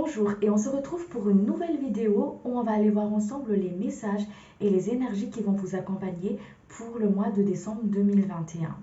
Bonjour et on se retrouve pour une nouvelle vidéo où on va aller voir ensemble les messages et les énergies qui vont vous accompagner pour le mois de décembre 2021.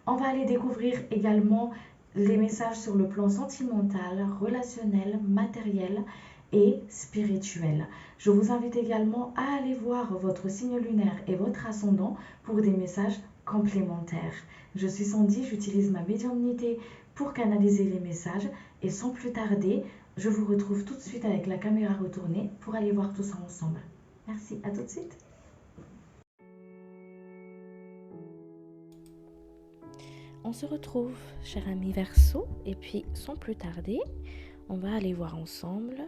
On va aller découvrir également les messages sur le plan sentimental, relationnel, matériel et spirituel. Je vous invite également à aller voir votre signe lunaire et votre ascendant pour des messages complémentaires. Je suis Sandy, j'utilise ma médiumnité pour canaliser les messages et sans plus tarder, je vous retrouve tout de suite avec la caméra retournée pour aller voir tout ça ensemble. Merci, à tout de suite. On se retrouve, cher ami Verseau, et puis sans plus tarder, on va aller voir ensemble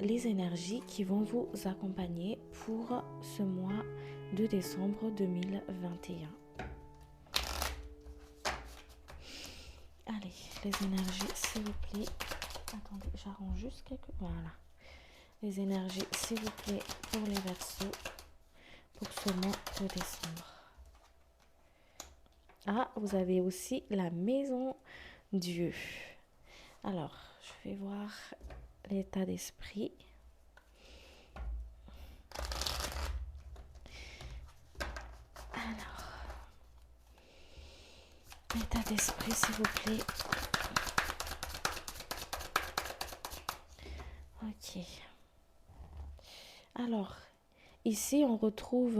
les énergies qui vont vous accompagner pour ce mois de décembre 2021. Allez, les énergies, s'il vous plaît. Attendez, j'arrange juste quelques... Voilà. Les énergies, s'il vous plaît, pour les Verseaux, pour ce mois de décembre. Ah, vous avez aussi la maison Dieu. Alors, je vais voir l'état d'esprit. Alors, l'état d'esprit, s'il vous plaît. Ok. Alors, ici, on retrouve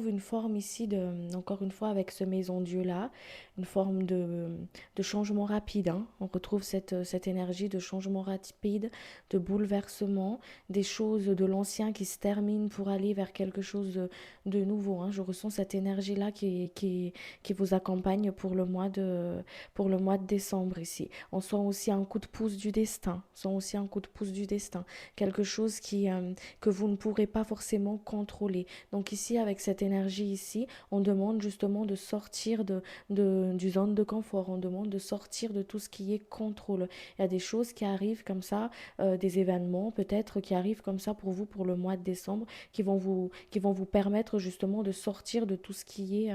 une forme ici, encore une fois, avec ce maison Dieu là, une forme de changement rapide. Hein. On retrouve cette énergie de changement rapide, de bouleversement, des choses de l'ancien qui se terminent pour aller vers quelque chose de nouveau. Hein. Je ressens cette énergie-là qui vous accompagne pour le mois de décembre ici. On sent aussi un coup de pouce du destin. On sent aussi un coup de pouce du destin. Quelque chose que vous ne pourrez pas forcément contrôler. Donc ici, avec cette énergie ici, on demande justement de sortir du zone de confort, on demande de sortir de tout ce qui est contrôle. Il y a des choses qui arrivent comme ça, des événements peut-être qui arrivent comme ça pour vous pour le mois de décembre, qui vont vous permettre justement de sortir de tout ce qui est,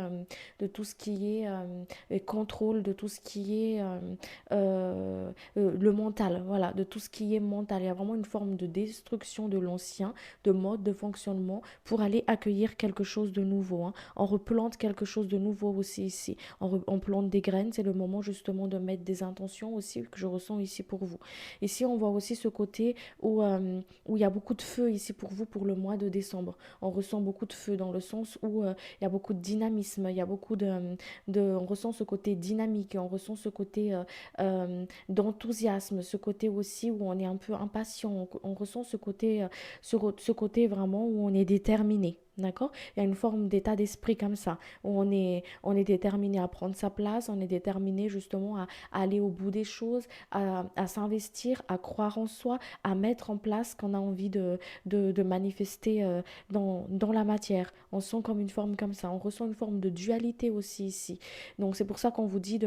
contrôle, de tout ce qui est le mental, voilà, de tout ce qui est mental. Il y a vraiment une forme de destruction de l'ancien, de mode de fonctionnement pour aller accueillir quelque chose de nouveau. Hein. On replante quelque chose de nouveau aussi ici. On plante des graines, c'est le moment justement de mettre des intentions aussi que je ressens ici pour vous. Ici, on voit aussi ce côté où il y a beaucoup de feu ici pour vous pour le mois de décembre. On ressent beaucoup de feu dans le sens où il y a beaucoup de dynamisme, il y a beaucoup on ressent ce côté dynamique, on ressent ce côté d'enthousiasme, ce côté aussi où on est un peu impatient, on ressent ce côté vraiment où on est déterminé. D'accord. Il y a une forme d'état d'esprit comme ça, où on est déterminé à prendre sa place, on est déterminé justement à aller au bout des choses, à s'investir, à croire en soi, à mettre en place ce qu'on a envie de manifester dans la matière. On sent comme une forme comme ça, on ressent une forme de dualité aussi ici. Donc c'est pour ça qu'on vous dit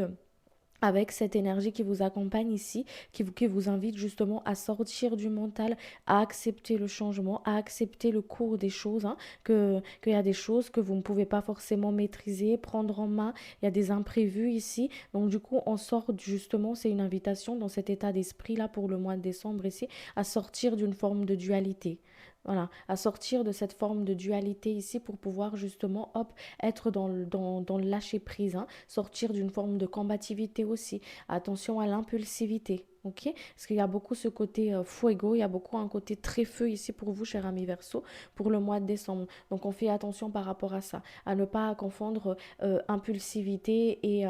avec cette énergie qui vous accompagne ici, qui vous invite justement à sortir du mental, à accepter le changement, à accepter le cours des choses, hein, qu'il y a des choses que vous ne pouvez pas forcément maîtriser, prendre en main, il y a des imprévus ici, donc du coup on sort justement, c'est une invitation dans cet état d'esprit-là pour le mois de décembre ici, à sortir d'une forme de dualité. Voilà, à sortir de cette forme de dualité ici pour pouvoir justement, hop, être dans le lâcher prise, hein, sortir d'une forme de combativité aussi. Attention à l'impulsivité. Ok, parce qu'il y a beaucoup ce côté fuego, il y a beaucoup un côté très feu ici pour vous, cher ami Verseau, pour le mois de décembre. Donc on fait attention par rapport à ça, à ne pas confondre impulsivité et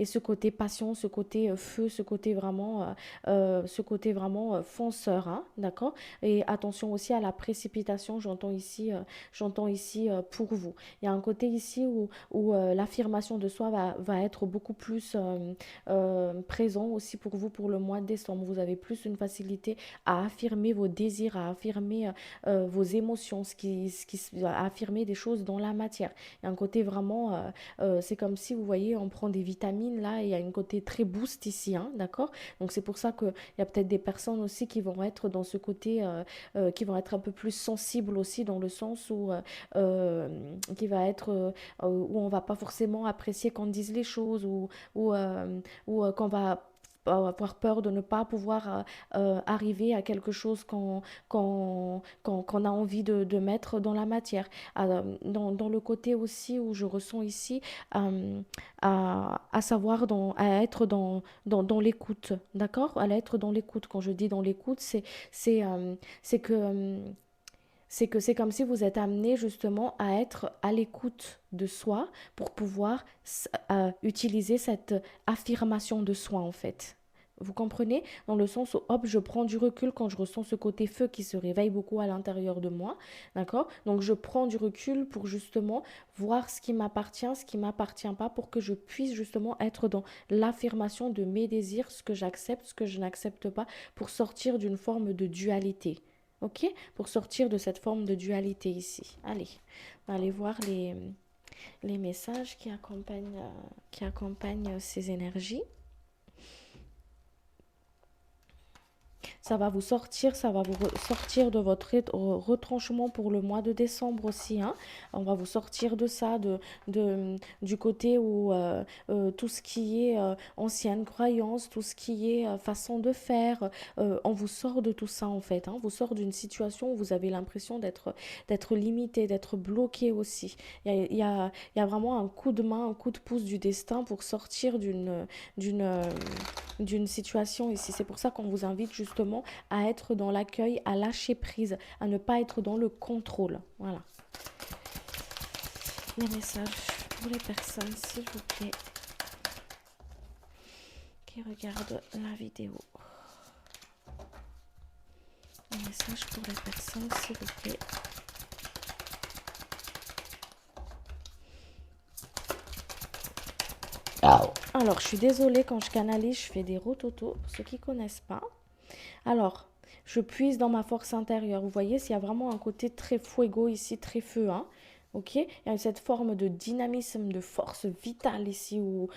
ce côté passion, ce côté feu, ce côté vraiment fonceur, hein, d'accord. Et attention aussi à la précipitation, j'entends ici pour vous. Il y a un côté ici où l'affirmation de soi va être beaucoup plus présent aussi pour vous pour le mois de décembre. Vous avez plus une facilité à affirmer vos désirs, à affirmer vos émotions, à affirmer des choses dans la matière. Il y a un côté vraiment, c'est comme si vous voyez, on prend des vitamines là, et il y a un côté très boost ici, hein, d'accord. Donc c'est pour ça qu'il y a peut-être des personnes aussi qui vont être dans ce côté, qui vont être un peu plus sensibles aussi dans le sens qui va être où on va pas forcément apprécier qu'on dise les choses ou qu'on va avoir peur de ne pas pouvoir arriver à quelque chose qu'on a envie de mettre dans la matière. Dans le côté aussi où je ressens ici, euh, à savoir, à être dans l'écoute, d'accord? À être dans l'écoute. Quand je dis dans l'écoute, c'est c'est que... c'est comme si vous êtes amené justement à être à l'écoute de soi pour pouvoir utiliser cette affirmation de soi en fait. Vous comprenez? Dans le sens où, hop, je prends du recul quand je ressens ce côté feu qui se réveille beaucoup à l'intérieur de moi. D'accord? Donc, je prends du recul pour justement voir ce qui m'appartient pas, pour que je puisse justement être dans l'affirmation de mes désirs, ce que j'accepte, ce que je n'accepte pas, pour sortir d'une forme de dualité. Ok? Pour sortir de cette forme de dualité ici. Allez, on va aller voir les messages qui accompagnent ces énergies. Ça va vous sortir de votre retranchement pour le mois de décembre aussi, hein. On va vous sortir de ça, du côté où tout ce qui est ancienne croyance, tout ce qui est façon de faire, on vous sort de tout ça en fait, hein. On vous sort d'une situation où vous avez l'impression d'être limité, d'être bloqué aussi. Il y a vraiment un coup de main, un coup de pouce du destin pour sortir d'une, euh, d'une situation ici. C'est pour ça qu'on vous invite justement à être dans l'accueil, à lâcher prise, à ne pas être dans le contrôle. Voilà. Les messages pour les personnes, s'il vous plaît, qui regardent la vidéo. Les messages pour les personnes, s'il vous plaît. Alors, je suis désolée, quand je canalise, je fais des rototos, pour ceux qui ne connaissent pas. Alors, je puise dans ma force intérieure. Vous voyez, s'il y a vraiment un côté très fuego ici, très feu, hein. Ok, il y a cette forme de dynamisme, de force vitale ici où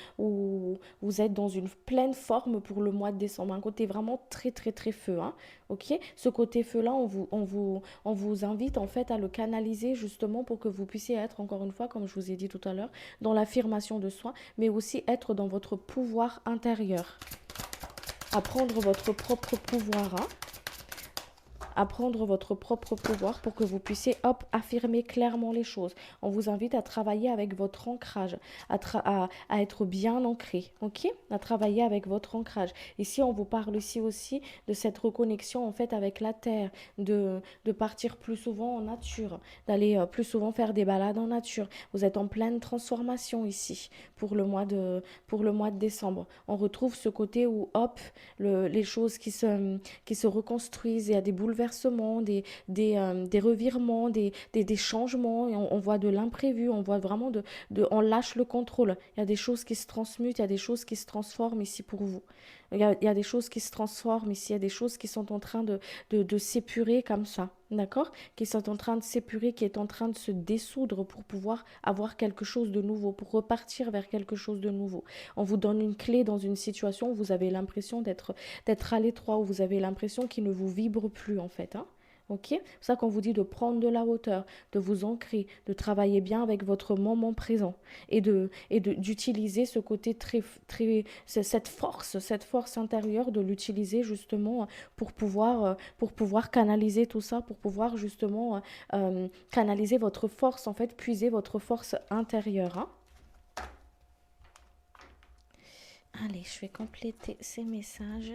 vous êtes dans une pleine forme pour le mois de décembre. Un côté vraiment très très très feu, hein. Ok, ce côté feu-là, on vous invite en fait à le canaliser justement pour que vous puissiez être, encore une fois, comme je vous ai dit tout à l'heure, dans l'affirmation de soi, mais aussi être dans votre pouvoir intérieur. À prendre votre propre pouvoir, hein. À prendre votre propre pouvoir pour que vous puissiez, hop, affirmer clairement les choses. On vous invite à travailler avec votre ancrage, à être bien ancré, ok? À travailler avec votre ancrage. Ici, on vous parle ici aussi de cette reconnexion en fait avec la terre, de partir plus souvent en nature, d'aller plus souvent faire des balades en nature. Vous êtes en pleine transformation ici pour le mois de décembre. On retrouve ce côté où, hop, les choses qui se reconstruisent, il y a des bouleversements, des revirements, des changements, et on voit de l'imprévu, on voit vraiment on lâche le contrôle. Il y a des choses qui se transmutent, il y a des choses qui se transforment ici pour vous. Il y a des choses qui se transforment ici, il y a des choses qui sont en train de s'épurer comme ça, d'accord? Qui sont en train de s'épurer, qui est en train de se dissoudre pour pouvoir avoir quelque chose de nouveau, pour repartir vers quelque chose de nouveau. On vous donne une clé dans une situation où vous avez l'impression d'être à l'étroit, où vous avez l'impression qu'il ne vous vibre plus en fait, hein. Ok? C'est ça qu'on vous dit de prendre de la hauteur, de vous ancrer, de travailler bien avec votre moment présent d'utiliser ce côté cette force intérieure, de l'utiliser justement pour pouvoir canaliser tout ça, pour pouvoir justement canaliser votre force en fait, puiser votre force intérieure, hein. Allez, je vais compléter ces messages.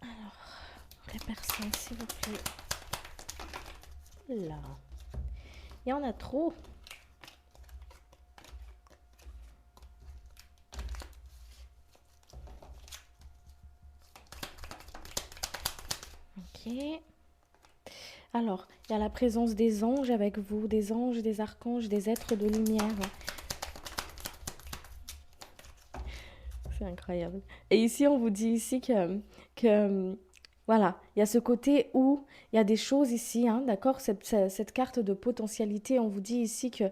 Alors, les personnes, s'il vous plaît. Là. Il y en a trop. Ok. Alors, il y a la présence des anges avec vous, des anges, des archanges, des êtres de lumière. C'est incroyable. Et ici, on vous dit ici que Voilà, il y a ce côté où il y a des choses ici, hein, d'accord? Cette carte de potentialité, on vous dit ici que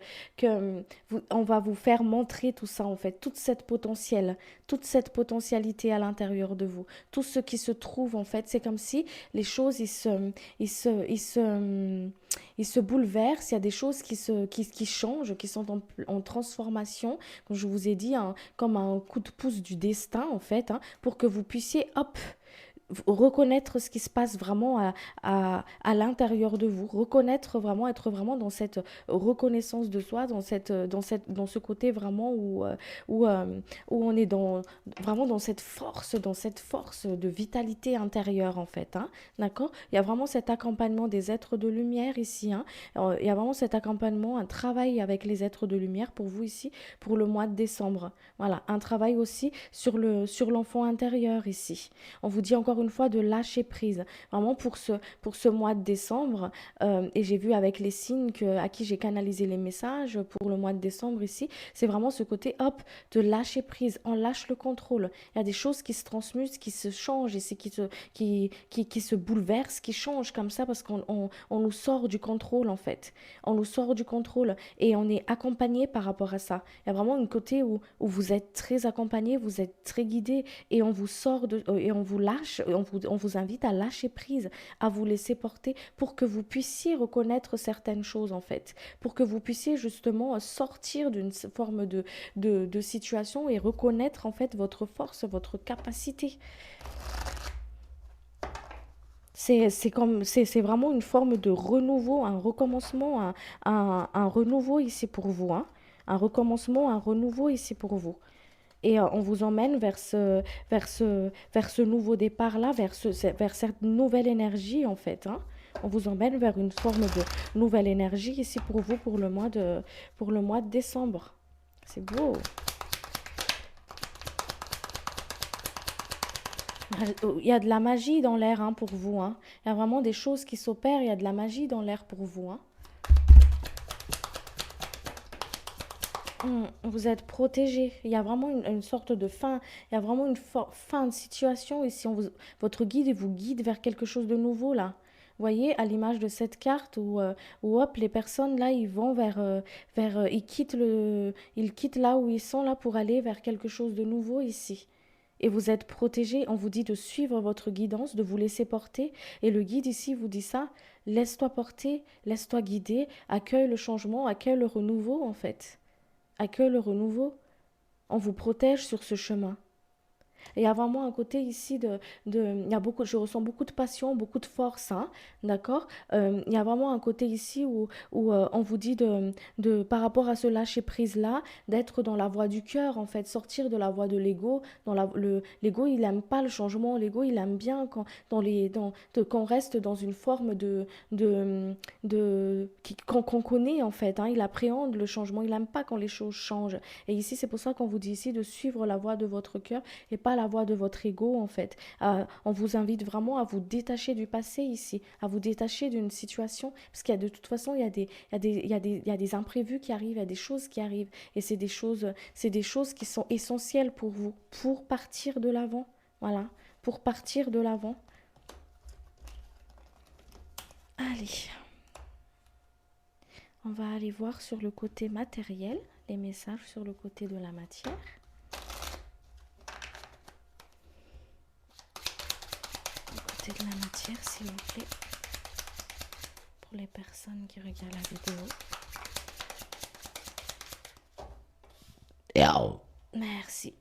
on va vous faire montrer tout ça, en fait, toute cette potentialité à l'intérieur de vous, tout ce qui se trouve, en fait, c'est comme si les choses, ils se, ils se, ils se bouleversent, il y a des choses qui changent, qui sont en transformation, comme je vous ai dit, hein, comme un coup de pouce du destin, en fait, hein, pour que vous puissiez, hop, reconnaître ce qui se passe vraiment à l'intérieur de vous, reconnaître vraiment, être vraiment dans cette reconnaissance de soi, dans ce côté vraiment où, où on est vraiment dans cette force de vitalité intérieure en fait, hein, d'accord? Il y a vraiment cet accompagnement des êtres de lumière ici, hein. Il y a vraiment cet accompagnement, un travail avec les êtres de lumière pour vous ici, pour le mois de décembre. Voilà, un travail aussi sur l'enfant intérieur ici. On vous dit encore une fois de lâcher prise. Vraiment pour ce mois de décembre, et j'ai vu avec les signes à qui j'ai canalisé les messages pour le mois de décembre ici, c'est vraiment ce côté, hop, de lâcher prise. On lâche le contrôle. Il y a des choses qui se transmutent, qui se changent ici, qui se bouleversent, qui changent comme ça parce on nous sort du contrôle en fait. On nous sort du contrôle et on est accompagné par rapport à ça. Il y a vraiment un côté où vous êtes très accompagné, vous êtes très guidé et on vous sort et on vous lâche, on vous invite à lâcher prise, à vous laisser porter pour que vous puissiez reconnaître certaines choses en fait, pour que vous puissiez justement sortir d'une forme de situation et reconnaître en fait votre force, votre capacité. C'est vraiment une forme de renouveau, un recommencement, un renouveau ici pour vous, hein. Un recommencement, un renouveau ici pour vous. Et on vous emmène vers ce nouveau départ-là, vers cette nouvelle énergie en fait, hein. On vous emmène vers une forme de nouvelle énergie ici pour vous pour le mois de décembre. C'est beau. Il y a de la magie dans l'air hein, pour vous, hein. Il y a vraiment des choses qui s'opèrent, il y a de la magie dans l'air pour vous, hein. Vous êtes protégé. Il y a vraiment une sorte de fin. Il y a vraiment fin de situation ici. Votre guide vous guide vers quelque chose de nouveau là. Vous voyez, à l'image de cette carte où hop, les personnes là, ils vont ils quittent là où ils sont là pour aller vers quelque chose de nouveau ici. Et vous êtes protégé. On vous dit de suivre votre guidance, de vous laisser porter. Et le guide ici vous dit ça. Laisse-toi porter, laisse-toi guider, accueille le changement, accueille le renouveau en fait. Accueille le renouveau, on vous protège sur ce chemin. Et il y a vraiment un côté ici il y a beaucoup, je ressens beaucoup de passion, beaucoup de force, hein, d'accord? Il y a vraiment un côté ici où on vous dit par rapport à ce lâcher prise là, d'être dans la voie du cœur en fait, sortir de la voie de l'ego. L'ego il aime pas le changement, l'ego il aime bien qu'on reste dans une forme qu'on connaît en fait, hein, il appréhende le changement, il aime pas quand les choses changent. Et ici c'est pour ça qu'on vous dit ici de suivre la voie de votre cœur et pas la voix de votre ego en fait. On vous invite vraiment à vous détacher du passé ici, à vous détacher d'une situation, parce qu'il y a de toute façon, il y a des imprévus qui arrivent, il y a des choses qui arrivent, et c'est des choses qui sont essentielles pour vous, pour partir de l'avant, voilà, pour partir de l'avant. Allez, on va aller voir sur le côté matériel, les messages sur le côté de la matière. De la matière s'il vous plaît pour les personnes qui regardent la vidéo. Merci.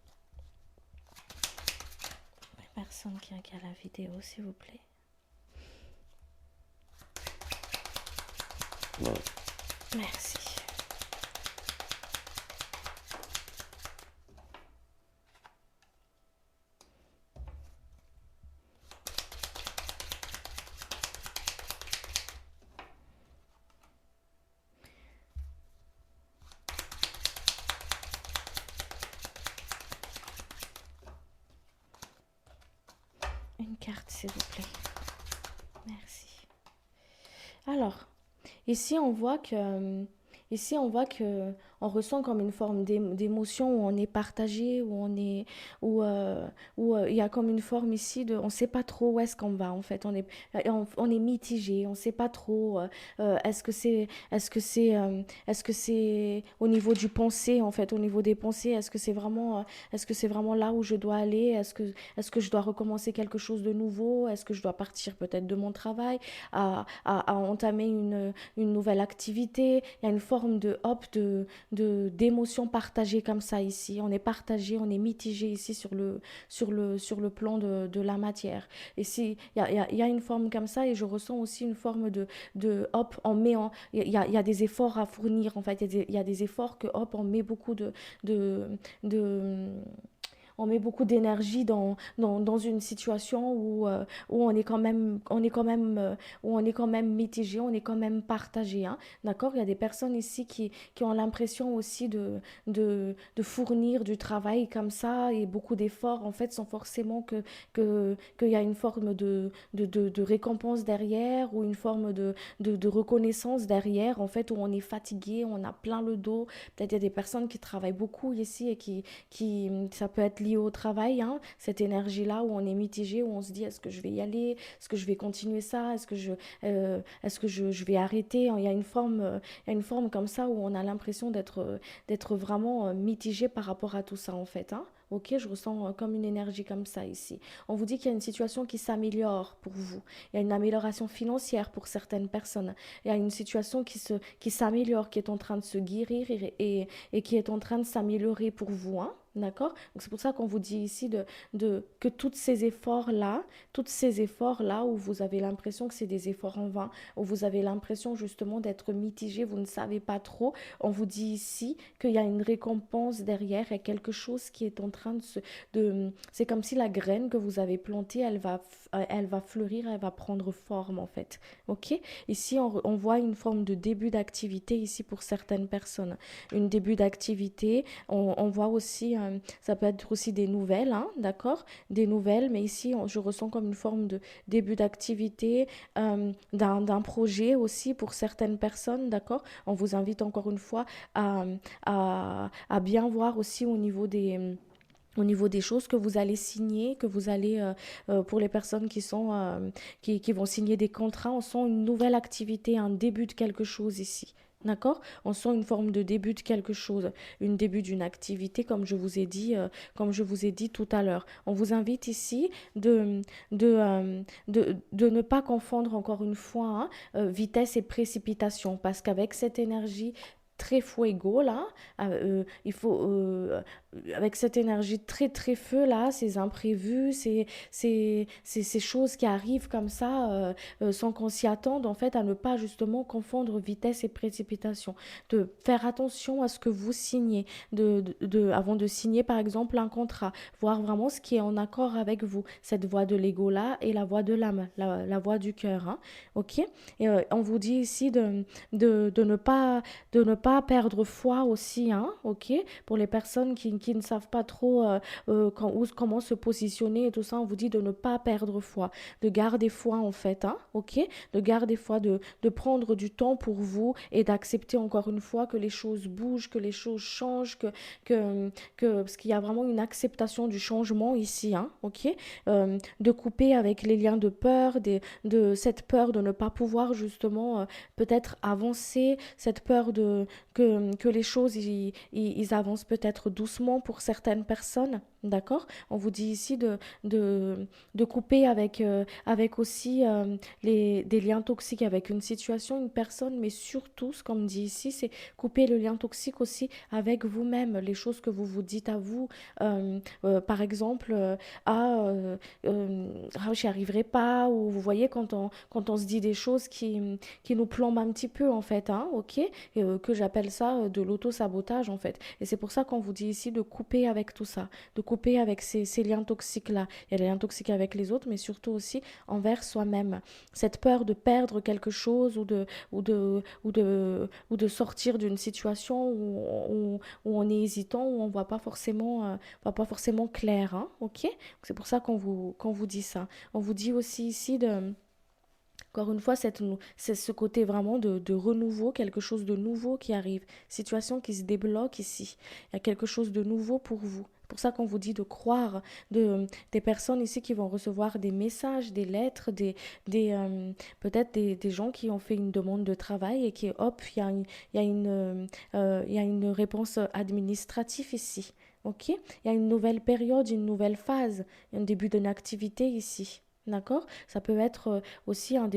Les personnes qui regardent la vidéo s'il vous plaît. Merci. Une carte, s'il vous plaît. Merci. Alors, ici on voit que on ressent comme une forme d'émotion où on est partagé, où il y a comme une forme ici de, on sait pas trop où est-ce qu'on va en fait, on est mitigé, on sait pas trop, est-ce que c'est au niveau du pensée en fait, au niveau des pensées, est-ce que c'est vraiment là où je dois aller, est-ce que je dois recommencer quelque chose de nouveau, est-ce que je dois partir peut-être de mon travail, à entamer une nouvelle activité. Il y a une forme de hop, d'émotion partagée comme ça ici. On est partagé, on est mitigé ici sur le plan de la matière. Et si, il y a une forme comme ça et je ressens aussi une forme de hop, il y a des efforts à fournir en fait. Il y a des efforts que hop, on met beaucoup de on met beaucoup d'énergie dans une situation où où on est quand même mitigé, on est quand même partagé, hein, d'accord? Il y a des personnes ici qui ont l'impression aussi de fournir du travail comme ça et beaucoup d'efforts, en fait, sans forcément qu'il y a une forme de récompense derrière ou une forme de reconnaissance derrière, en fait, où on est fatigué, on a plein le dos. Peut-être il y a des personnes qui travaillent beaucoup ici et ça peut être lié au travail, hein, cette énergie-là où on est mitigé, où on se dit est-ce que je vais y aller, est-ce que je vais continuer ça, est-ce que je vais arrêter. Il y a une forme comme ça où on a l'impression d'être vraiment mitigé par rapport à tout ça en fait, hein. Ok, je ressens comme une énergie comme ça ici. On vous dit qu'il y a une situation qui s'améliore pour vous. Il y a une amélioration financière pour certaines personnes. Il y a une situation qui s'améliore, qui est en train de se guérir et qui est en train de s'améliorer pour vous, hein. D'accord? Donc c'est pour ça qu'on vous dit ici que tous ces efforts-là, où vous avez l'impression que c'est des efforts en vain, où vous avez l'impression justement d'être mitigé, vous ne savez pas trop, on vous dit ici qu'il y a une récompense derrière, il y a quelque chose qui est en train c'est comme si la graine que vous avez plantée, elle va fleurir, elle va prendre forme en fait. Ok? Ici, on voit une forme de début d'activité ici pour certaines personnes. Une début d'activité, on voit aussi, ça peut être aussi des nouvelles, hein, d'accord? Des nouvelles, mais ici, je ressens comme une forme de début d'activité, d'un projet aussi pour certaines personnes, d'accord? On vous invite encore une fois à bien voir aussi au niveau des choses que vous allez signer, que vous allez, pour les personnes qui vont signer des contrats, on sent une nouvelle activité, un début de quelque chose ici. D'accord? On sent une forme de début de quelque chose, une début d'une activité, comme je vous ai dit tout à l'heure. On vous invite ici de ne pas confondre encore une fois, hein, vitesse et précipitation, parce qu'avec cette énergie très fuego là, il faut avec cette énergie très très feu là, ces imprévus, ces choses qui arrivent comme ça sans qu'on s'y attende, en fait, à ne pas justement confondre vitesse et précipitation, de faire attention à ce que vous signez, avant de signer par exemple un contrat, voir vraiment ce qui est en accord avec vous, cette voix de l'ego là et la voix de l'âme, la voix du cœur, hein, ok. Et on vous dit ici de ne pas perdre foi aussi, hein, ok, pour les personnes qui ne savent pas trop comment se positionner et tout ça, on vous dit de ne pas perdre foi, de garder foi en fait, hein, ok, de garder foi, de prendre du temps pour vous et d'accepter encore une fois que les choses bougent, que les choses changent, parce qu'il y a vraiment une acceptation du changement ici, hein, ok, de couper avec les liens de peur, de cette peur de ne pas pouvoir justement peut-être avancer, cette peur que les choses ils avancent peut-être doucement pour certaines personnes. D'accord? On vous dit ici de couper avec aussi des liens toxiques avec une situation, une personne, mais surtout, ce qu'on me dit ici, c'est couper le lien toxique aussi avec vous-même, les choses que vous vous dites à vous. Par exemple, j'y arriverai pas, ou vous voyez, quand on se dit des choses qui nous plombent un petit peu, en fait, hein, ok? Que j'appelle ça de l'auto-sabotage, en fait. Et c'est pour ça qu'on vous dit ici de couper avec tout ça, de couper avec ces liens toxiques-là. Il y a les liens toxiques avec les autres, mais surtout aussi envers soi-même. Cette peur de perdre quelque chose ou de sortir d'une situation où on est hésitant, où on voit pas forcément clair, hein, ok? C'est pour ça qu'on vous dit ça. On vous dit aussi ici Encore une fois, c'est ce côté vraiment de renouveau, quelque chose de nouveau qui arrive, situation qui se débloque ici. Il y a quelque chose de nouveau pour vous. C'est pour ça qu'on vous dit de croire, des personnes ici qui vont recevoir des messages, des lettres, peut-être des gens qui ont fait une demande de travail et qui, hop, il y a une réponse administrative ici. Ok? Il y a une nouvelle période, une nouvelle phase, un début d'une activité ici. D'accord? Ça peut être aussi un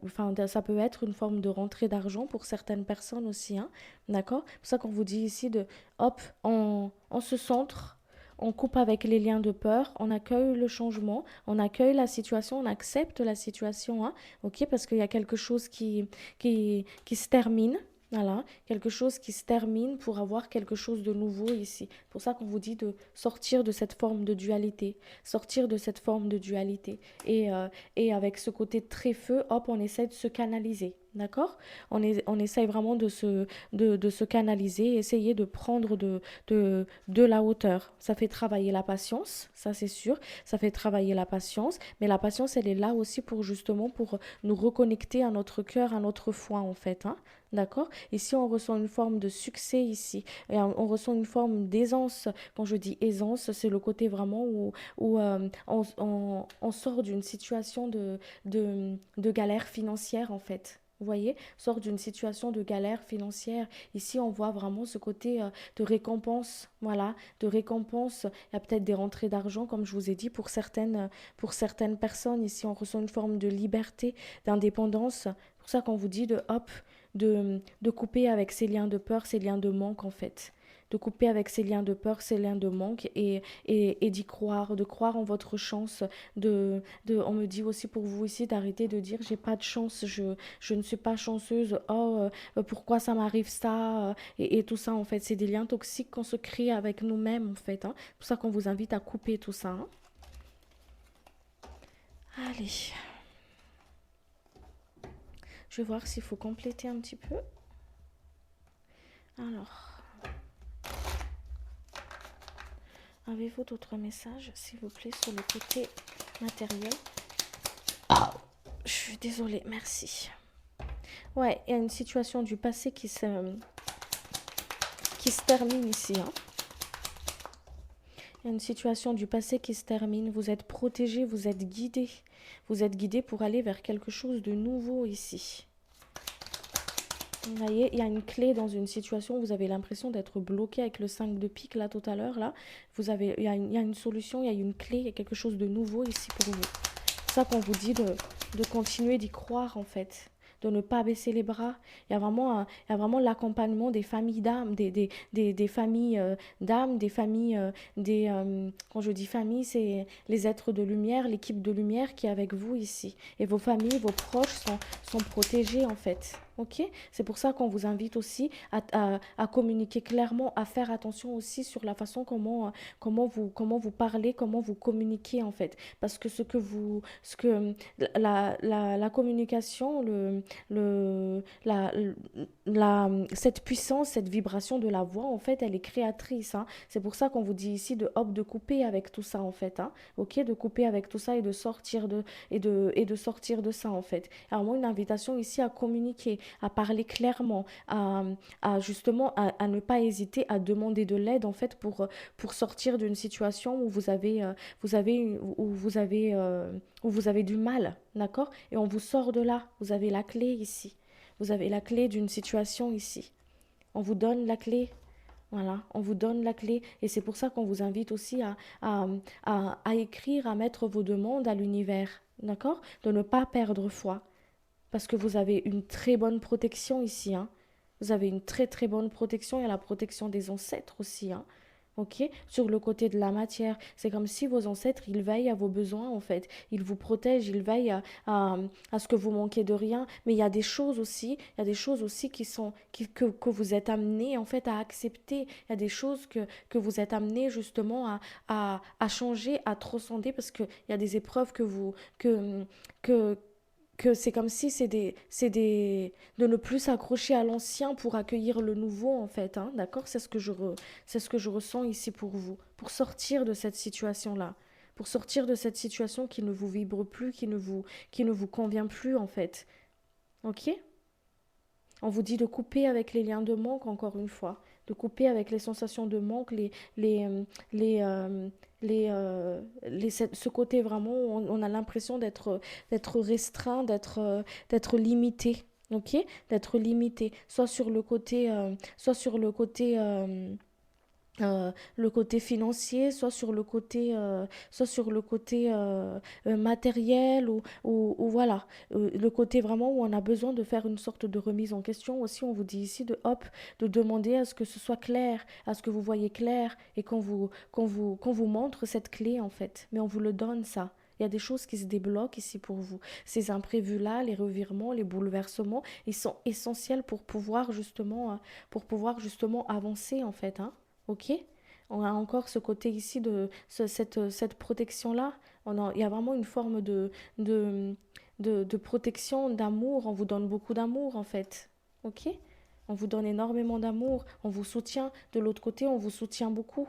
enfin, ça peut être une forme de rentrée d'argent pour certaines personnes aussi, hein. D'accord? C'est pour ça qu'on vous dit ici de, hop, on se centre, on coupe avec les liens de peur, on accueille le changement, on accueille la situation, on accepte la situation, hein. Ok? Parce qu'il y a quelque chose qui se termine. Voilà, quelque chose qui se termine pour avoir quelque chose de nouveau ici. C'est pour ça qu'on vous dit de sortir de cette forme de dualité, sortir de cette forme de dualité. Et avec ce côté très feu, hop, on essaie de se canaliser. D'accord? On essaye vraiment de se canaliser, essayer de prendre de la hauteur. Ça fait travailler la patience, ça c'est sûr. Ça fait travailler la patience. Mais la patience, elle est là aussi pour justement pour nous reconnecter à notre cœur, à notre foi en fait, hein. D'accord? Ici, on ressent une forme de succès ici. Et on ressent une forme d'aisance. Quand je dis aisance, c'est le côté vraiment où on sort d'une situation de galère financière en fait. Vous voyez, sort d'une situation de galère financière. Ici, on voit vraiment ce côté de récompense. Voilà, de récompense. Il y a peut-être des rentrées d'argent, comme je vous ai dit, pour certaines personnes. Ici, on ressent une forme de liberté, d'indépendance. C'est pour ça qu'on vous dit de hop, de couper avec ces liens de peur, ces liens de manque en fait, de couper avec ces liens de peur, ces liens de manque et d'y croire, de croire en votre chance. On me dit aussi pour vous ici d'arrêter de dire j'ai pas de chance, je ne suis pas chanceuse, oh pourquoi ça m'arrive ça, et tout ça en fait. C'est des liens toxiques qu'on se crée avec nous-mêmes en fait, hein. C'est pour ça qu'on vous invite à couper tout ça, hein. Allez, je vais voir s'il faut compléter un petit peu. Alors, avez-vous d'autres messages, s'il vous plaît, sur le côté matériel? Je suis désolée, merci. Ouais, il y a une situation du passé qui se termine ici, hein. Il y a une situation du passé qui se termine. Vous êtes protégé, vous êtes guidé. Vous êtes guidé pour aller vers quelque chose de nouveau ici. Vous voyez, il y a une clé dans une situation où vous avez l'impression d'être bloqué avec le 5 de pique là tout à l'heure. Là, il y a une solution, il y a une clé, il y a quelque chose de nouveau ici pour vous. C'est ça qu'on vous dit de continuer d'y croire en fait, de ne pas baisser les bras. Il y a vraiment l'accompagnement des familles d'âmes, des familles d'âmes, des familles, quand je dis famille, c'est les êtres de lumière, l'équipe de lumière qui est avec vous ici. Et vos familles, vos proches sont protégés en fait. Ok? C'est pour ça qu'on vous invite aussi à communiquer clairement, à faire attention aussi sur la façon comment vous parlez, comment vous communiquez en fait. Parce que la communication, le, cette puissance, cette vibration de la voix, en fait, elle est créatrice, hein. C'est pour ça qu'on vous dit ici de hop, de couper avec tout ça, en fait, hein. Ok, de couper avec tout ça et de sortir et de sortir de ça, en fait. Alors moi, une invitation ici à communiquer, à parler clairement, justement à ne pas hésiter à demander de l'aide, en fait, pour sortir d'une situation où où vous avez du mal, d'accord? Et on vous sort de là. Vous avez la clé ici. Vous avez la clé d'une situation ici. On vous donne la clé. Voilà, on vous donne la clé. Et c'est pour ça qu'on vous invite aussi à écrire, à mettre vos demandes à l'univers, d'accord? De ne pas perdre foi. Parce que vous avez une très bonne protection ici, hein. Vous avez une très très bonne protection. Il y a la protection des ancêtres aussi, hein. Ok? Sur le côté de la matière, c'est comme si vos ancêtres, ils veillent à vos besoins en fait. Ils vous protègent, ils veillent à ce que vous manquez de rien. Mais il y a des choses aussi, il y a des choses aussi que vous êtes amenés en fait à accepter. Il y a des choses que vous êtes amenés justement à changer, à transcender parce qu'il y a des épreuves que, que c'est comme si de ne plus s'accrocher à l'ancien pour accueillir le nouveau en fait, hein, d'accord? C'est ce que je ressens ici pour vous, pour sortir de cette situation-là, pour sortir de cette situation qui ne vous vibre plus, qui ne vous convient plus en fait. Ok? On vous dit de couper avec les liens de manque, encore une fois, de couper avec les sensations de manque, les, les, ce côté vraiment où on a l'impression d'être restreint, d'être limité. Ok, d'être limité, soit sur le côté financier, soit sur le côté matériel ou voilà, le côté vraiment où on a besoin de faire une sorte de remise en question. Aussi, on vous dit ici de hop, de demander à ce que ce soit clair, à ce que vous voyez clair et qu'on vous montre cette clé en fait. Mais on vous le donne ça. Il y a des choses qui se débloquent ici pour vous. Ces imprévus-là, les revirements, les bouleversements, ils sont essentiels pour pouvoir justement avancer en fait, hein. Ok? On a encore ce côté ici cette protection-là. Il y a vraiment une forme de, de protection, d'amour. On vous donne beaucoup d'amour en fait. Ok? On vous donne énormément d'amour. On vous soutient. De l'autre côté, on vous soutient beaucoup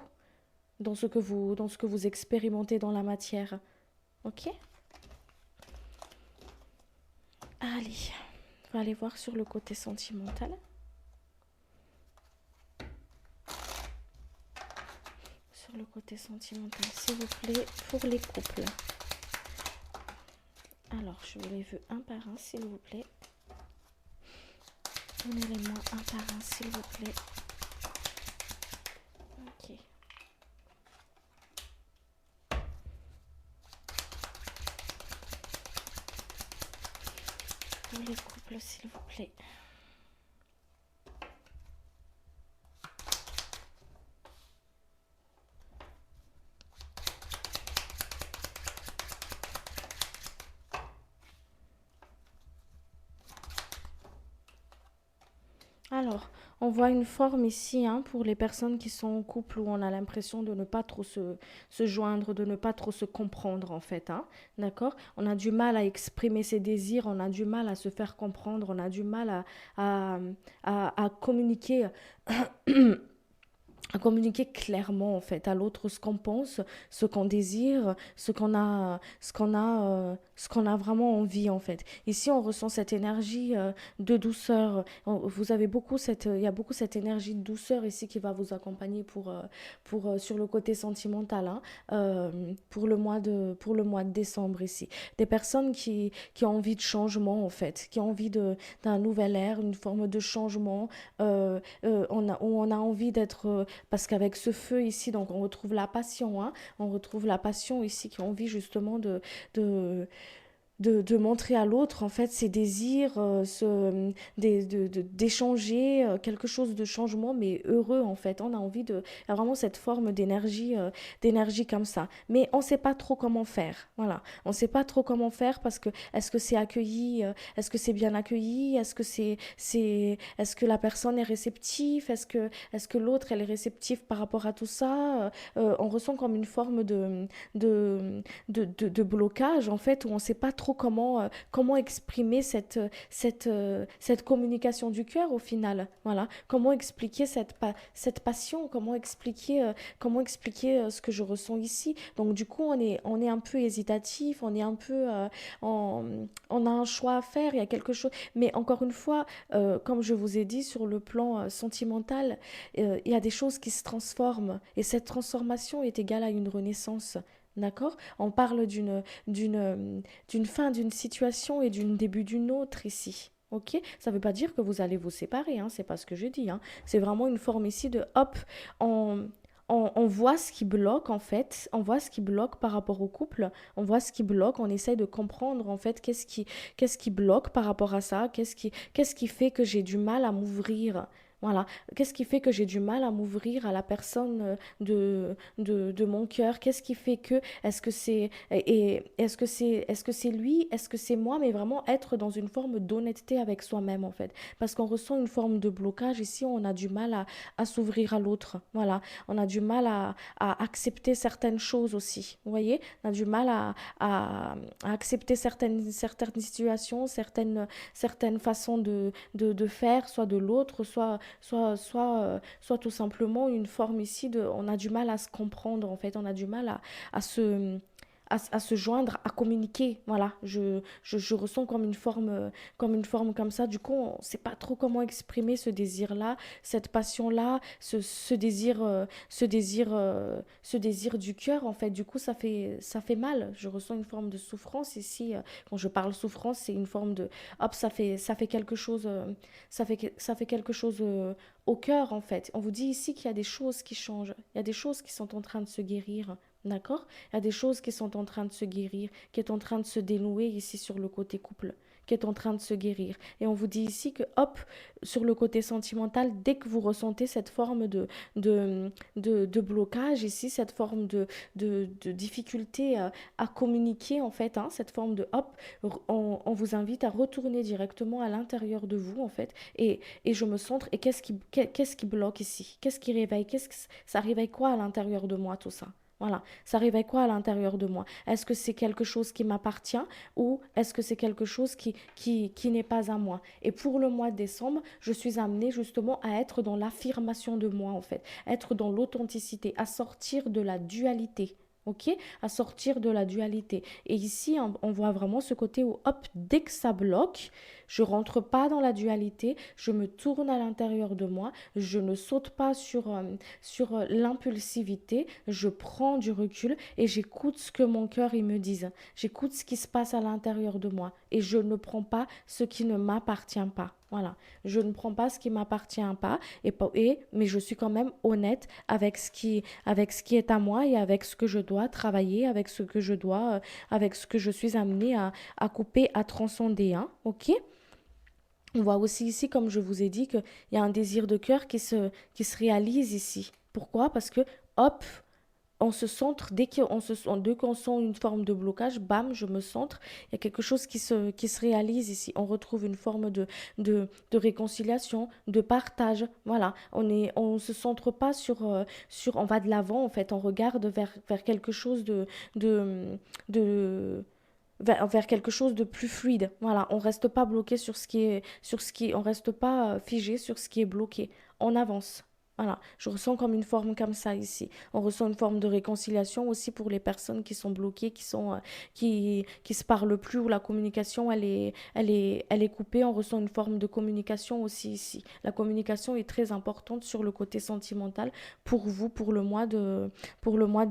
dans ce que vous expérimentez dans la matière. Ok? Allez, on va aller voir sur le côté sentimental. Sur le côté sentimental, s'il vous plaît, pour les couples. Alors, je vous les veux un par un, s'il vous plaît. Donnez-les-moi un par un, s'il vous plaît. Ok. Pour les couples, s'il vous plaît. Alors, on voit une forme ici hein, pour les personnes qui sont en couple où on a l'impression de ne pas trop se joindre, de ne pas trop se comprendre en fait. Hein, d'accord? On a du mal à exprimer ses désirs, on a du mal à se faire comprendre, on a du mal à, à communiquer à communiquer clairement en fait à l'autre ce qu'on pense, ce qu'on désire, ce qu'on a vraiment envie en fait. Ici on ressent cette énergie de douceur. Vous avez il y a beaucoup cette énergie de douceur ici qui va vous accompagner pour sur le côté sentimental hein, pour le mois de décembre ici. Des personnes qui ont envie de changement en fait, qui ont envie d'un nouvel air, une forme de changement. Où on a envie d'être parce qu'avec ce feu ici, donc on retrouve la passion, hein, on retrouve la passion ici qui a envie justement de, montrer à l'autre en fait ses désirs, d'échanger quelque chose de changement mais heureux en fait. On a envie de il y a vraiment cette forme d'énergie comme ça. Mais on ne sait pas trop comment faire. Voilà, on ne sait pas trop comment faire parce que est-ce que c'est accueilli, est-ce que c'est bien accueilli, est-ce que la personne est réceptive, est-ce que l'autre elle est réceptive par rapport à tout ça. On ressent comme une forme de de blocage en fait où on ne sait pas trop comment exprimer cette communication du cœur au final. Voilà. Comment expliquer cette passion, comment expliquer ce que je ressens ici. Donc du coup, on est un peu hésitatif, on est un peu, on a un choix à faire, il y a quelque chose. Mais encore une fois, comme je vous ai dit, sur le plan sentimental, il y a des choses qui se transforment. Et cette transformation est égale à une renaissance. D'accord? On parle d'une fin d'une situation et d'une début d'une autre ici. Ok? Ça ne veut pas dire que vous allez vous séparer, hein, c'est pas ce que je dis. Hein. C'est vraiment une forme ici de hop, on, on voit ce qui bloque en fait, on voit ce qui bloque par rapport au couple, on voit ce qui bloque, on essaye de comprendre en fait qu'est-ce qui bloque par rapport à ça, qu'est-ce qui fait que j'ai du mal à m'ouvrir. Voilà, qu'est-ce qui fait que j'ai du mal à m'ouvrir à la personne de mon cœur? Qu'est-ce qui fait que, est-ce que c'est lui, est-ce que c'est moi, mais vraiment être dans une forme d'honnêteté avec soi-même en fait. Parce qu'on ressent une forme de blocage ici, on a du mal à s'ouvrir à l'autre. Voilà, on a du mal à accepter certaines choses aussi. Vous voyez, on a du mal à accepter certaines situations, certaines façons de faire, soit de l'autre, soit tout simplement une forme ici de, on a du mal à se comprendre en fait, on a du mal à se, à se joindre, à communiquer. Voilà, je ressens comme une forme comme ça. Du coup, on ne sait pas trop comment exprimer ce désir-là, cette passion-là, ce désir du cœur. En fait, du coup, ça fait mal. Je ressens une forme de souffrance ici. Quand je parle souffrance, c'est une forme de, hop, ça fait quelque chose, ça fait quelque chose au cœur, en fait. On vous dit ici qu'il y a des choses qui changent. Il y a des choses qui sont en train de se guérir. D'accord? Il y a des choses qui sont en train de se guérir, qui est en train de se dénouer ici sur le côté couple, qui est en train de se guérir. Et on vous dit ici que, hop, sur le côté sentimental, dès que vous ressentez cette forme de blocage ici, cette forme de difficulté à communiquer, en fait, hein, cette forme de, hop, on vous invite à retourner directement à l'intérieur de vous, en fait, et je me centre, et qu'est-ce qui bloque ici? Qu'est-ce qui réveille? Ça réveille quoi à l'intérieur de moi, tout ça? Voilà, ça réveille quoi à l'intérieur de moi? Est-ce que c'est quelque chose qui m'appartient ou est-ce que c'est quelque chose qui n'est pas à moi? Et pour le mois de décembre, je suis amenée justement à être dans l'affirmation de moi en fait, être dans l'authenticité, à sortir de la dualité. Ok, à sortir de la dualité. Et ici, on voit vraiment ce côté où, hop, dès que ça bloque, je rentre pas dans la dualité, je me tourne à l'intérieur de moi, je ne saute pas sur l'impulsivité, je prends du recul et j'écoute ce que mon cœur il me dise. J'écoute ce qui se passe à l'intérieur de moi et je ne prends pas ce qui ne m'appartient pas. Voilà, je ne prends pas ce qui m'appartient pas mais je suis quand même honnête avec ce qui est à moi et avec ce que je dois travailler, avec ce que je suis amenée à couper, à transcender, hein, ok? On voit aussi ici, comme je vous ai dit, qu'il y a un désir de cœur qui se réalise ici. Pourquoi? Parce que, hop, on se centre, dès qu'on sent une forme de blocage, bam, je me centre. Il y a quelque chose qui se réalise ici. On retrouve une forme de réconciliation, de partage. Voilà, on se centre pas on va de l'avant en fait. On regarde vers quelque chose de vers quelque chose de plus fluide. Voilà, on reste pas bloqué on reste pas figé sur ce qui est bloqué. On avance. Voilà, je ressens comme une forme comme ça ici. On ressent une forme de réconciliation aussi pour les personnes qui sont bloquées, qui se parlent plus, où la communication elle est coupée. On ressent une forme de communication aussi ici. La communication est très importante sur le côté sentimental pour vous pour le mois de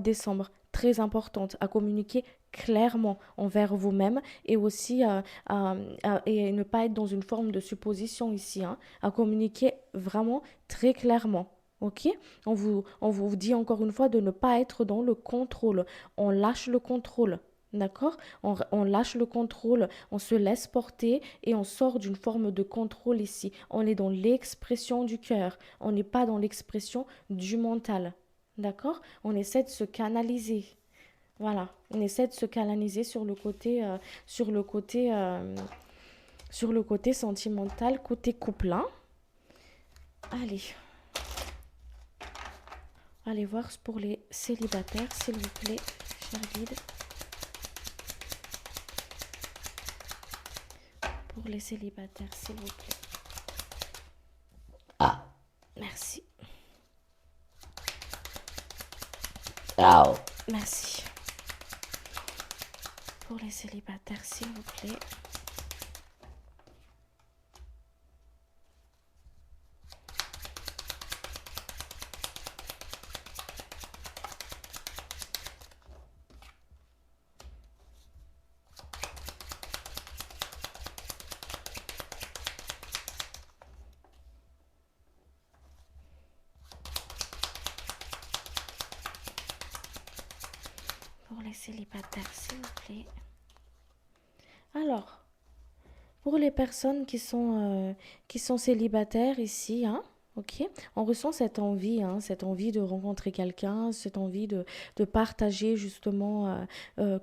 décembre. Très importante à communiquer clairement envers vous-même et aussi et ne pas être dans une forme de supposition ici, hein, à communiquer vraiment très clairement. Ok? On vous dit encore une fois de ne pas être dans le contrôle. On lâche le contrôle. D'accord? On lâche le contrôle, on se laisse porter et on sort d'une forme de contrôle ici. On est dans l'expression du cœur. On n'est pas dans l'expression du mental. D'accord? On essaie de se canaliser. Voilà, on essaie de se canaliser sur le côté, sur le côté sentimental, côté couple, hein. Allez, allez voir pour les célibataires, s'il vous plaît, cher guide. Pour les célibataires, s'il vous plaît. Ah, merci. Oh. Merci. Pour les célibataires, s'il vous plaît. Pour les célibataires, s'il vous plaît. Alors, pour les personnes qui sont célibataires ici, hein, ok, on ressent cette envie de rencontrer quelqu'un, cette envie de partager justement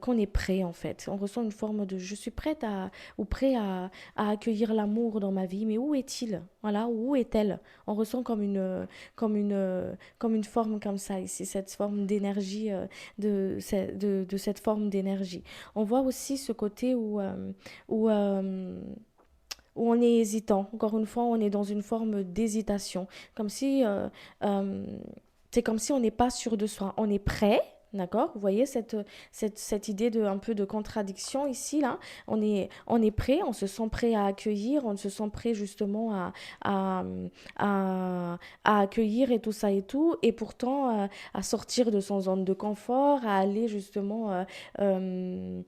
qu'on est prêt en fait. On ressent une forme de je suis prête ou prêt à accueillir l'amour dans ma vie, mais où est-il? Voilà, où est-elle? On ressent comme une forme comme ça ici, cette forme d'énergie, de cette forme d'énergie. On voit aussi ce côté où où on est hésitant. Encore une fois, on est dans une forme d'hésitation. Comme si, euh, c'est comme si on n'est pas sûr de soi. On est prêt, d'accord? Vous voyez cette idée de un peu de contradiction ici, là. On est prêt, on se sent prêt à accueillir, on se sent prêt justement à, à accueillir et tout ça et tout. Et pourtant, à sortir de son zone de confort, à aller justement euh,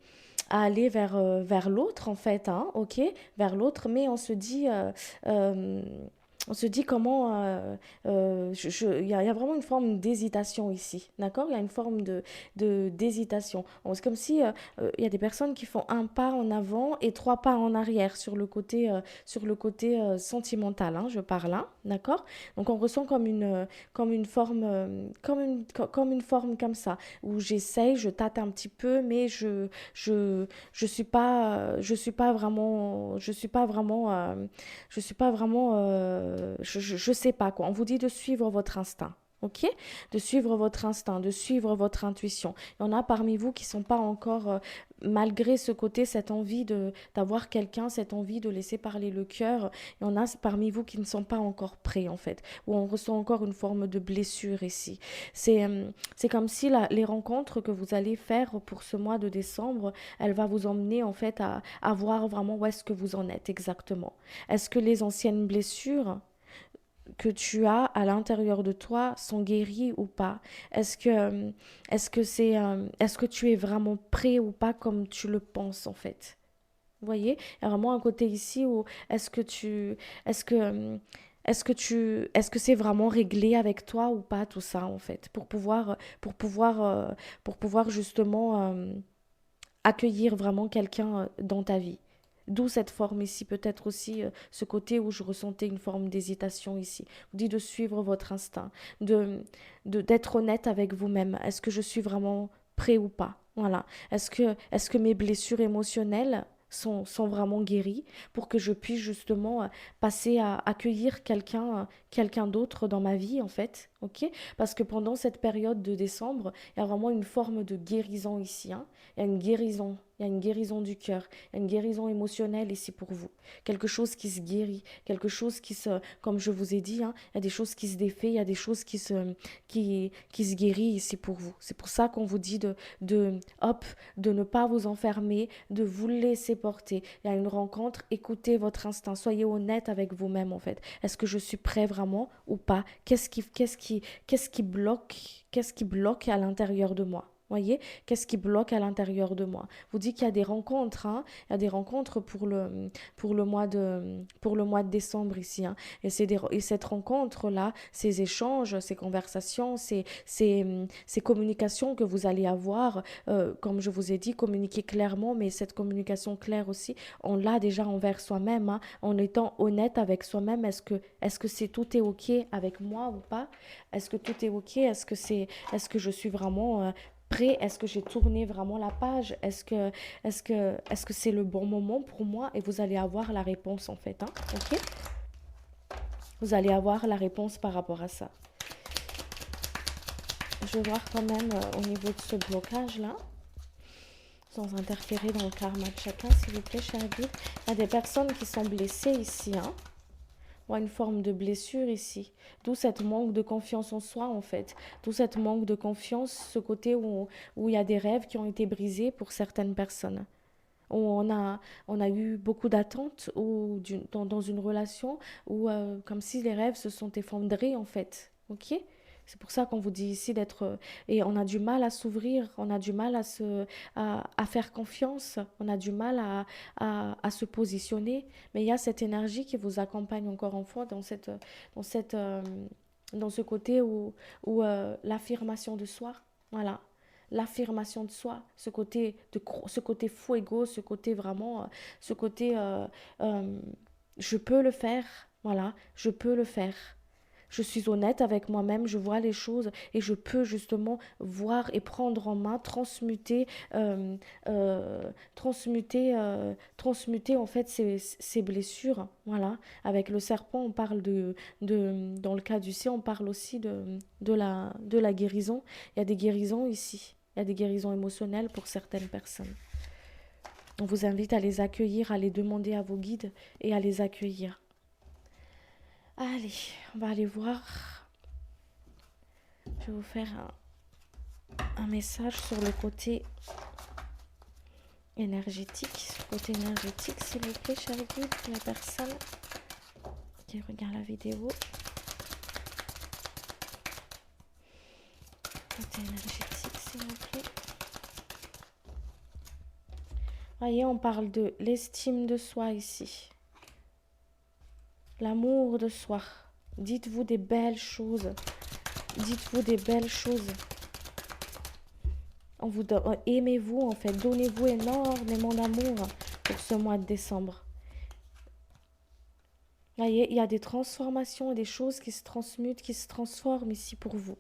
à aller vers l'autre en fait, hein, ok, vers l'autre, mais euh, on se dit comment, il y a vraiment une forme d'hésitation ici, d'accord? Il y a une forme d'hésitation. C'est comme si il y a des personnes qui font un pas en avant et trois pas en arrière sur le côté sentimental, hein, je parle, hein, d'accord? Donc on ressent comme une forme, comme une forme comme ça, où j'essaye, je tâte un petit peu, mais je suis pas vraiment, je suis pas vraiment, je sais pas quoi. On vous dit de suivre votre instinct. Ok? De suivre votre instinct, de suivre votre intuition. Il y en a parmi vous qui sont pas encore, malgré ce côté, cette envie de d'avoir quelqu'un, cette envie de laisser parler le cœur. Il y en a parmi vous qui ne sont pas encore prêts en fait, où on ressent encore une forme de blessure ici. C'est comme si les rencontres que vous allez faire pour ce mois de décembre, elle va vous emmener en fait à voir vraiment où est-ce que vous en êtes exactement. Est-ce que les anciennes blessures que tu as à l'intérieur de toi sont guéries ou pas? Est-ce que est-ce que tu es vraiment prêt ou pas comme tu le penses en fait? Vous voyez, il y a vraiment un côté ici où est-ce que tu est-ce que est-ce que c'est vraiment réglé avec toi ou pas tout ça en fait pour pouvoir justement accueillir vraiment quelqu'un dans ta vie. D'où cette forme ici, peut-être aussi ce côté où je ressentais une forme d'hésitation ici. Vous dites de suivre votre instinct, de d'être honnête avec vous-même. Est-ce que je suis vraiment prêt ou pas? Voilà. Est-ce que mes blessures émotionnelles sont vraiment guéries pour que je puisse justement passer à accueillir quelqu'un d'autre dans ma vie en fait, ok? Parce que pendant cette période de décembre, il y a vraiment une forme de guérison ici, hein. Il y a une guérison, il y a une guérison du cœur, il y a une guérison émotionnelle ici pour vous. Quelque chose qui se guérit, quelque chose qui se, comme je vous ai dit, hein, il y a des choses qui se défait, il y a des choses qui se guérit ici pour vous. C'est pour ça qu'on vous dit hop, de ne pas vous enfermer, de vous laisser porter. Il y a une rencontre, écoutez votre instinct, soyez honnête avec vous-même en fait. Est-ce que je suis prêt vraiment ou pas? Qu'est-ce qui bloque à l'intérieur de moi? Voyez, qu'est-ce qui bloque à l'intérieur de moi? Vous dites qu'il y a des rencontres, hein? Il y a des rencontres pour le mois de décembre ici, hein? Et cette rencontre-là, ces échanges, ces conversations, ces communications que vous allez avoir, comme je vous ai dit, communiquer clairement, mais cette communication claire aussi, on l'a déjà envers soi-même, hein? En étant honnête avec soi-même. Est-ce que c'est tout est ok avec moi ou pas? Est-ce que tout est ok? Est-ce que je suis vraiment prêt? Est-ce que j'ai tourné vraiment la page? Est-ce que c'est le bon moment pour moi? Et vous allez avoir la réponse en fait, hein, ok? Vous allez avoir la réponse par rapport à ça. Je vais voir quand même au niveau de ce blocage là, sans interférer dans le karma de chacun, s'il vous plaît, cher guide. Il y a des personnes qui sont blessées ici, hein. Voit une forme de blessure ici. D'où cette manque de confiance en soi, en fait. D'où cette manque de confiance, ce côté où il y a des rêves qui ont été brisés pour certaines personnes. Où on a eu beaucoup d'attentes ou dans une relation où comme si les rêves se sont effondrés, en fait. Ok? C'est pour ça qu'on vous dit ici d'être... et on a du mal à s'ouvrir, on a du mal à faire confiance, on a du mal à se positionner. Mais il y a cette énergie qui vous accompagne encore une fois dans cette, dans ce côté où l'affirmation de soi, voilà. L'affirmation de soi, ce côté fuego, ce côté vraiment, ce côté euh, je peux le faire, voilà, je peux le faire. Je suis honnête avec moi-même, je vois les choses et je peux justement voir et prendre en main, euh, transmuter en fait ces blessures. Voilà. Avec le serpent, on parle dans le cas du C, on parle aussi de la guérison. Il y a des guérisons ici. Il y a des guérisons émotionnelles pour certaines personnes. On vous invite à les accueillir, à les demander à vos guides et à les accueillir. Allez, on va aller voir. Je vais vous faire un message sur le côté énergétique. Côté énergétique, s'il vous plaît, chers guides, pour la personne qui regarde la vidéo. Côté énergétique, s'il vous plaît. Voyez, on parle de l'estime de soi ici. L'amour de soi. Dites-vous des belles choses. Dites-vous des belles choses. Aimez-vous en fait. Donnez-vous énormément d'amour pour ce mois de décembre. Voyez, il y a des transformations et des choses qui se transmutent, qui se transforment ici pour vous.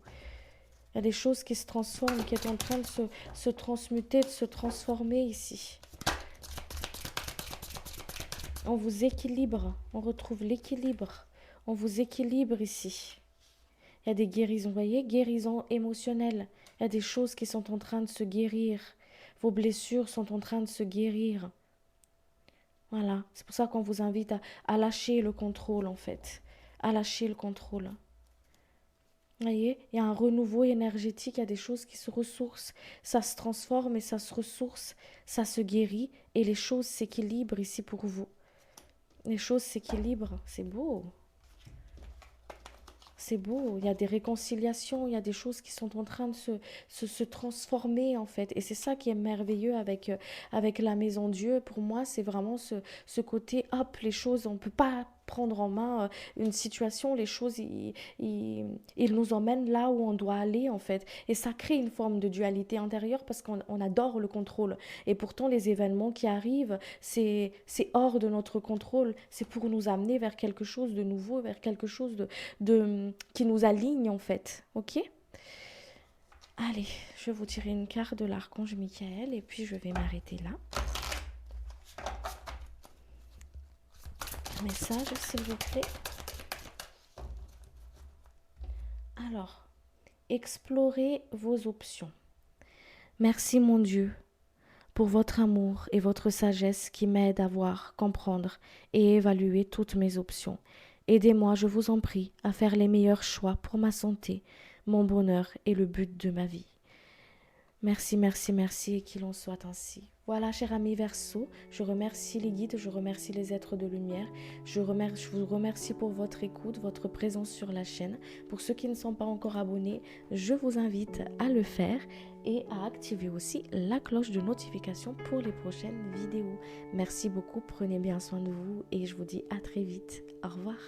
Il y a des choses qui se transforment, qui sont en train de se transmuter, de se transformer ici. On vous équilibre, on retrouve l'équilibre. On vous équilibre ici. Il y a des guérisons, vous voyez, guérisons émotionnelles. Il y a des choses qui sont en train de se guérir. Vos blessures sont en train de se guérir. Voilà, c'est pour ça qu'on vous invite à lâcher le contrôle en fait. À lâcher le contrôle. Vous voyez, il y a un renouveau énergétique, il y a des choses qui se ressourcent. Ça se transforme et ça se ressource, ça se guérit et les choses s'équilibrent ici pour vous. Les choses s'équilibrent, c'est beau. C'est beau, il y a des réconciliations, il y a des choses qui sont en train de se transformer en fait. Et c'est ça qui est merveilleux avec la Maison Dieu. Pour moi, c'est vraiment ce côté, hop, les choses, on ne peut pas prendre en main une situation, les choses, ils nous emmènent là où on doit aller en fait. Et ça crée une forme de dualité intérieure parce qu'on adore le contrôle. Et pourtant, les événements qui arrivent, c'est hors de notre contrôle. C'est pour nous amener vers quelque chose de nouveau, vers quelque chose qui nous aligne en fait. Ok? Allez, je vais vous tirer une carte de l'archange Michael et puis je vais m'arrêter là. Message, s'il vous plaît. Alors, explorez vos options. Merci mon Dieu pour votre amour et votre sagesse qui m'aide à voir, comprendre et évaluer toutes mes options. Aidez-moi, je vous en prie, à faire les meilleurs choix pour ma santé, mon bonheur et le but de ma vie. Merci, merci, merci et qu'il en soit ainsi. Voilà, cher ami Verseau, je remercie les guides, je remercie les êtres de lumière, je vous remercie pour votre écoute, votre présence sur la chaîne. Pour ceux qui ne sont pas encore abonnés, je vous invite à le faire et à activer aussi la cloche de notification pour les prochaines vidéos. Merci beaucoup, prenez bien soin de vous et je vous dis à très vite. Au revoir.